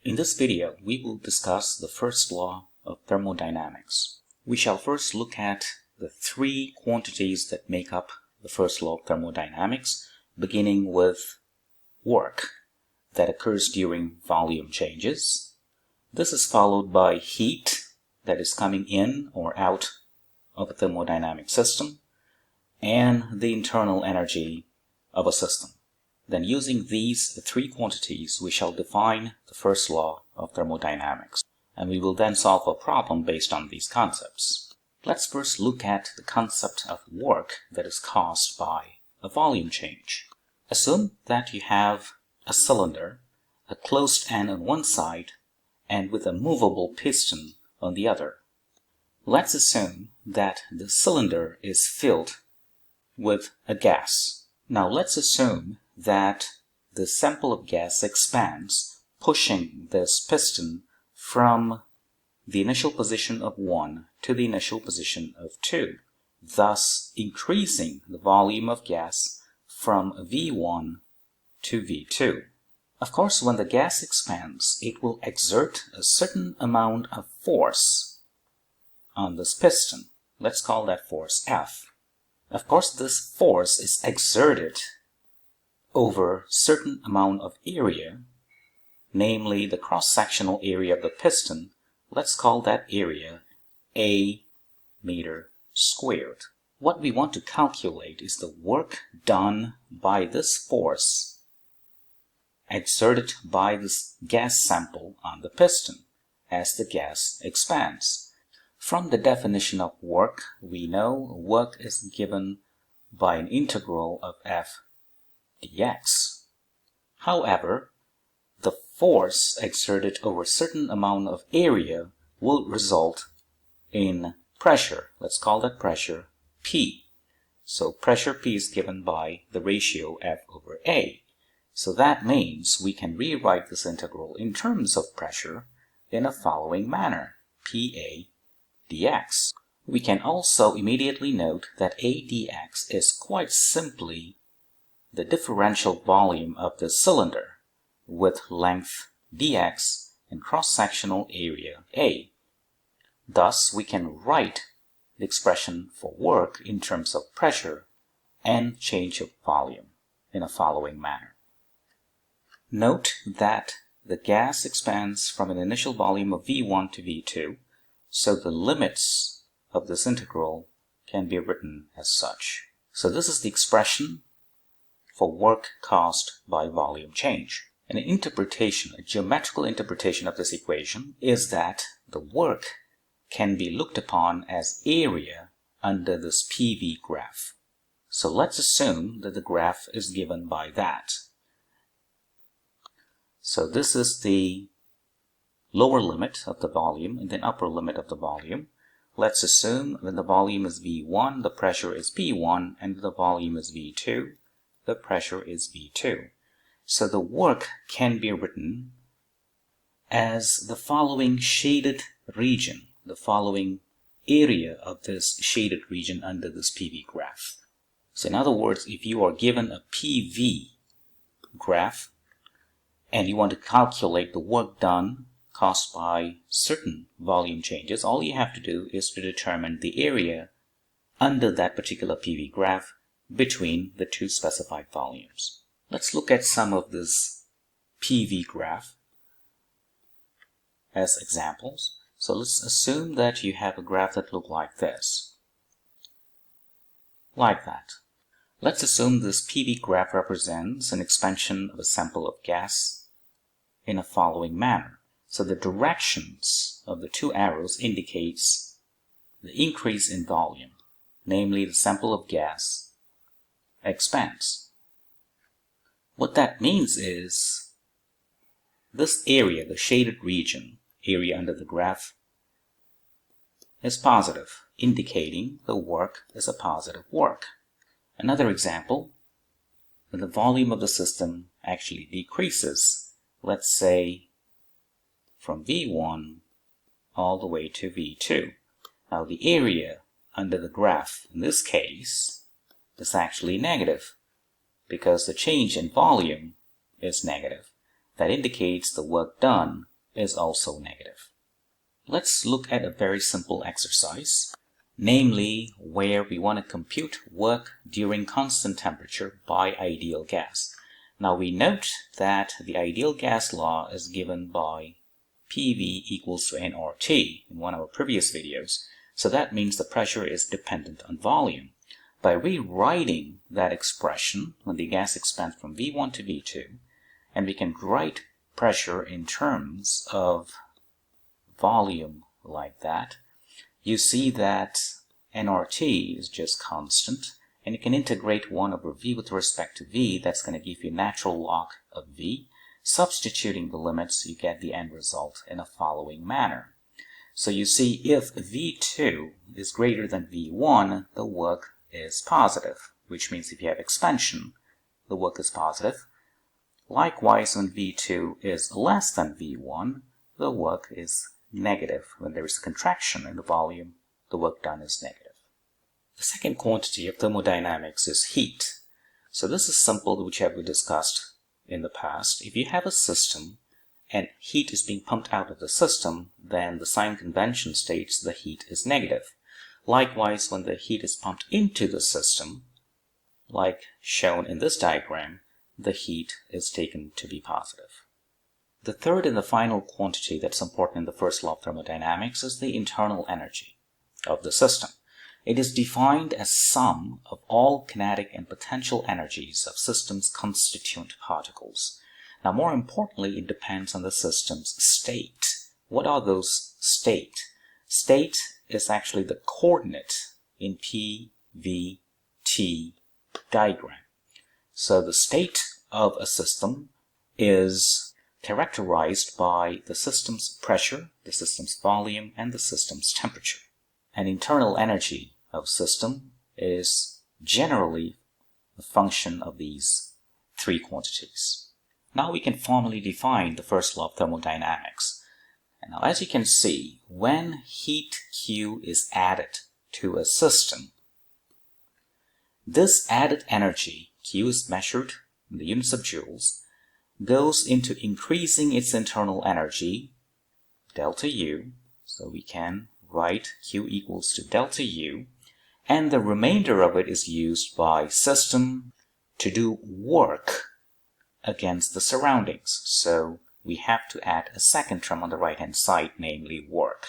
In this video, we will discuss the first law of thermodynamics. We shall first look at the three quantities that make up the first law of thermodynamics, beginning with work that occurs during volume changes. This is followed by heat that is coming in or out of a thermodynamic system, and the internal energy of a system. Then using these three quantities, we shall define the first law of thermodynamics, and we will then solve a problem based on these concepts. Let's first look at the concept of work that is caused by a volume change. Assume that you have a cylinder, a closed end on one side, and with a movable piston on the other. Let's assume that the cylinder is filled with a gas. Now let's assume that the sample of gas expands, pushing this piston from the initial position of 1 to the initial position of 2, thus increasing the volume of gas from V1 to V2. Of course, when the gas expands, it will exert a certain amount of force on this piston. Let's call that force F. Of course, this force is exerted over certain amount of area, namely the cross-sectional area of the piston. Let's call that area A meter squared. What we want to calculate is the work done by this force exerted by this gas sample on the piston as the gas expands. From the definition of work, we know work is given by an integral of F dx. However, the force exerted over a certain amount of area will result in pressure. Let's call that pressure P. So pressure P is given by the ratio F over A. So that means we can rewrite this integral in terms of pressure in a following manner: PA dx. We can also immediately note that A dx is quite simply the differential volume of the cylinder with length dx and cross-sectional area A. Thus, we can write the expression for work in terms of pressure and change of volume in a following manner. Note that the gas expands from an initial volume of V1 to V2, so the limits of this integral can be written as such. So this is the expression for work caused by volume change. An interpretation, a geometrical interpretation of this equation is that the work can be looked upon as area under this PV graph. So let's assume that the graph is given by that. So this is the lower limit of the volume and then upper limit of the volume. Let's assume when the volume is V1, the pressure is P1, and the volume is V2, the pressure is V2. So the work can be written as the following shaded region, the following area of this shaded region under this PV graph. So in other words, if you are given a PV graph and you want to calculate the work done caused by certain volume changes, all you have to do is to determine the area under that particular PV graph between the two specified volumes. Let's look at some of this PV graph as examples. So let's assume that you have a graph that looks like this. Like that. Let's assume this PV graph represents an expansion of a sample of gas in a following manner. So the directions of the two arrows indicates the increase in volume, namely the sample of gas expands. What that means is this area, the shaded region, area under the graph, is positive, indicating the work is a positive work. Another example, when the volume of the system actually decreases, let's say from V1 all the way to V2. Now the area under the graph in this case is actually negative because the change in volume is negative. That indicates the work done is also negative. Let's look at a very simple exercise, namely where we want to compute work during constant temperature by ideal gas. Now we note that the ideal gas law is given by PV equals to nRT in one of our previous videos. So that means the pressure is dependent on volume. By rewriting that expression, when the gas expands from V1 to V2, and we can write pressure in terms of volume like that, you see that nRT is just constant, and you can integrate 1 over V with respect to V. That's going to give you natural log of V. Substituting the limits, you get the end result in a following manner. So you see, if V2 is greater than V1, the work is positive, which means if you have expansion, the work is positive. Likewise, when V2 is less than V1, the work is negative. When there is a contraction in the volume, the work done is negative. The second quantity of thermodynamics is heat. So this is simple, which we discussed in the past. If you have a system and heat is being pumped out of the system, then the sign convention states the heat is negative. Likewise, when the heat is pumped into the system, like shown in this diagram, the heat is taken to be positive. The third and the final quantity that's important in the first law of thermodynamics is the internal energy of the system. It is defined as sum of all kinetic and potential energies of system's constituent particles. Now, more importantly, it depends on the system's state. What are those state? State is actually the coordinate in P, V, T diagram. So the state of a system is characterized by the system's pressure, the system's volume, and the system's temperature. An internal energy of system is generally a function of these three quantities. Now we can formally define the first law of thermodynamics. And now, as you can see, when heat Q is added to a system, this added energy, Q is measured in the units of joules, goes into increasing its internal energy, delta U. So we can write Q equals to delta U, and the remainder of it is used by system to do work against the surroundings. So we have to add a second term on the right hand side, namely work.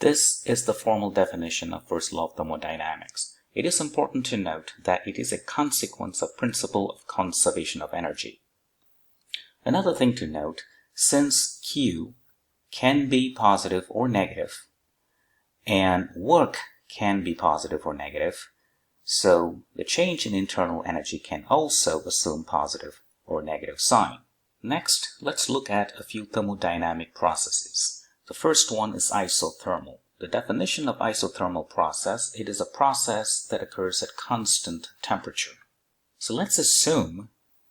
This is the formal definition of first law of thermodynamics. It is important to note that it is a consequence of principle of conservation of energy. Another thing to note, since Q can be positive or negative, and work can be positive or negative, so the change in internal energy can also assume positive or negative sign. Next, let's look at a few thermodynamic processes. The first one is isothermal. The definition of isothermal process, it is a process that occurs at constant temperature. So let's assume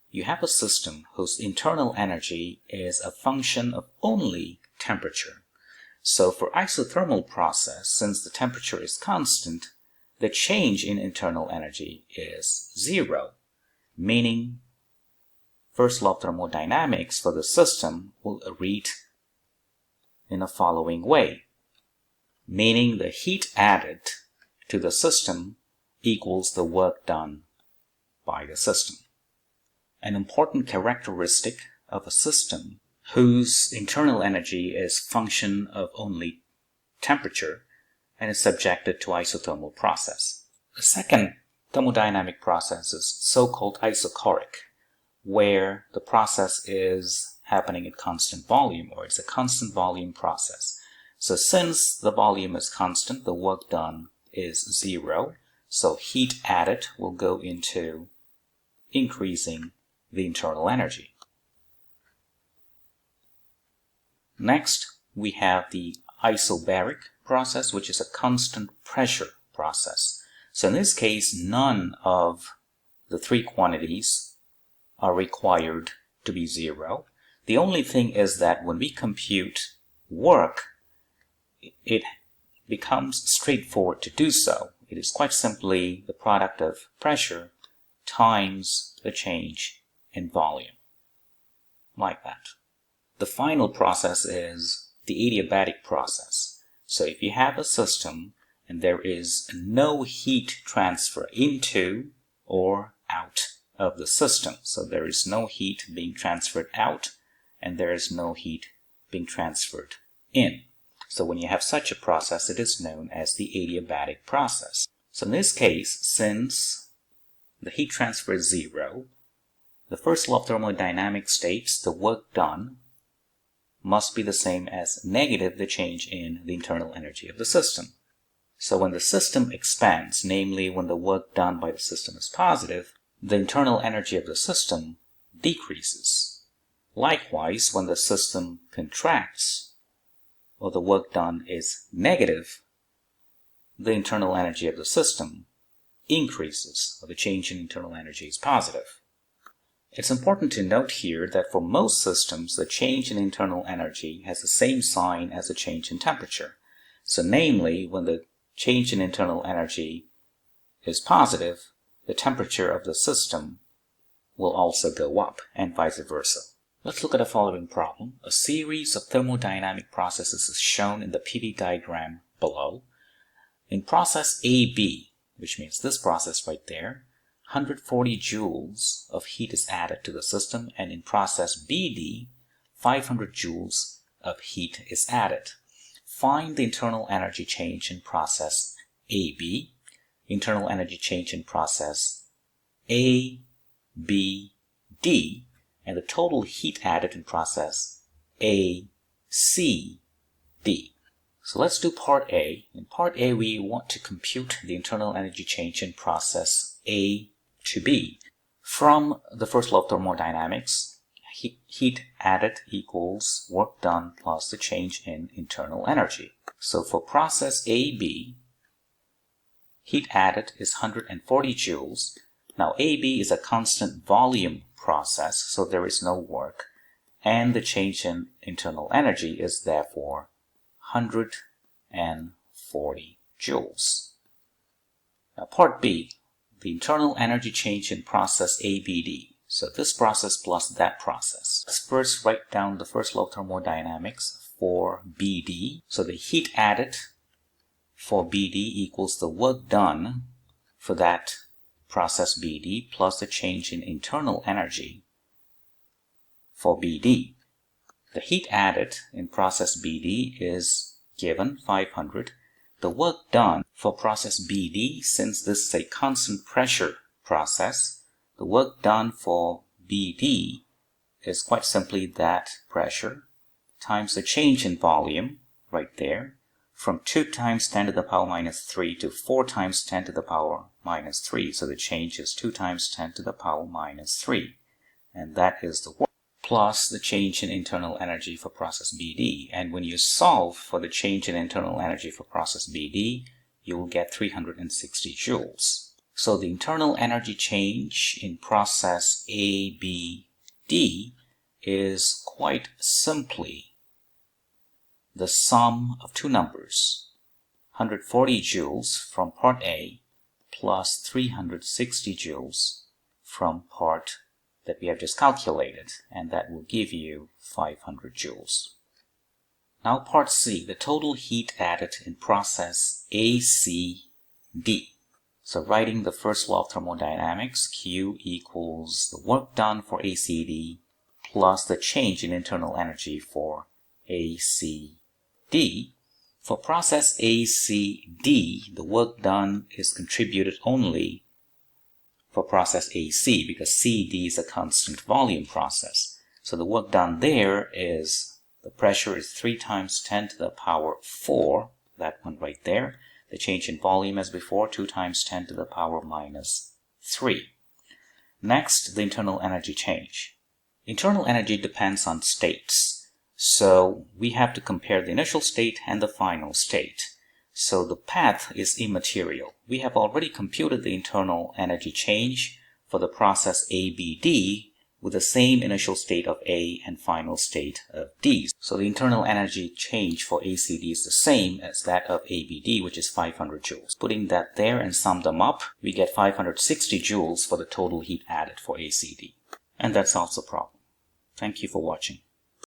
you have a system whose internal energy is a function of only temperature. So for isothermal process, since the temperature is constant, the change in internal energy is zero, meaning first law of thermodynamics for the system will read in the following way, meaning the heat added to the system equals the work done by the system. An important characteristic of a system whose internal energy is function of only temperature and is subjected to isothermal process. The second thermodynamic process is so-called isochoric, where the process is happening at constant volume, or it's a constant volume process. So since the volume is constant, the work done is zero, so heat added will go into increasing the internal energy. Next, we have the isobaric process, which is a constant pressure process. So in this case, none of the three quantities are required to be zero. The only thing is that when we compute work, it becomes straightforward to do so. It is quite simply the product of pressure times the change in volume, like that. The final process is the adiabatic process. So if you have a system and there is no heat transfer into or out of the system, so there is no heat being transferred out and there is no heat being transferred in. So when you have such a process, it is known as the adiabatic process. So in this case, since the heat transfer is zero, the first law of thermodynamics states the work done must be the same as negative the change in the internal energy of the system. So when the system expands, namely when the work done by the system is positive, the internal energy of the system decreases. Likewise, when the system contracts, or the work done is negative, the internal energy of the system increases, or the change in internal energy is positive. It's important to note here that for most systems, the change in internal energy has the same sign as the change in temperature. So namely, when the change in internal energy is positive, the temperature of the system will also go up, and vice versa. Let's look at the following problem. A series of thermodynamic processes is shown in the PV diagram below. In process AB, which means this process right there, 140 joules of heat is added to the system, and in process BD, 500 joules of heat is added. Find the internal energy change in process AB, internal energy change in process ABD, and the total heat added in process ACD. So let's do part A. In part A, we want to compute the internal energy change in process A to B. From the first law of thermodynamics, heat added equals work done plus the change in internal energy. So for process AB, heat added is 140 joules. Now AB is a constant volume process, so there is no work, and the change in internal energy is therefore 140 joules. Now part B, the internal energy change in process ABD. So this process plus that process. Let's first write down the first law of thermodynamics for BD. So the heat added for BD equals the work done for that process BD plus the change in internal energy for BD. The heat added in process BD is given 500. The work done for process BD, since this is a constant pressure process, the work done for BD is quite simply that pressure times the change in volume right there, from 2 times 10 to the power minus 3 to 4 times 10 to the power minus 3. So the change is 2 times 10 to the power minus 3. And that is the work, plus the change in internal energy for process BD. And when you solve for the change in internal energy for process BD, you will get 360 joules. So the internal energy change in process ABD is quite simply the sum of two numbers, 140 joules from part A plus 360 joules from part that we have just calculated, and that will give you 500 joules. Now part C, the total heat added in process ACD. So writing the first law of thermodynamics, Q equals the work done for ACD plus the change in internal energy for ACD. For process ACD, the work done is contributed only for process AC because CD is a constant volume process. So the work done there is, the pressure is 3 times 10 to the power 4, that one right there. The change in volume as before, 2 times 10 to the power minus 3. Next, the internal energy change. Internal energy depends on states. So we have to compare the initial state and the final state. So the path is immaterial. We have already computed the internal energy change for the process ABD with the same initial state of A and final state of D. So the internal energy change for ACD is the same as that of ABD, which is 500 joules. Putting that there and sum them up, we get 560 joules for the total heat added for ACD. And that solves the problem. Thank you for watching.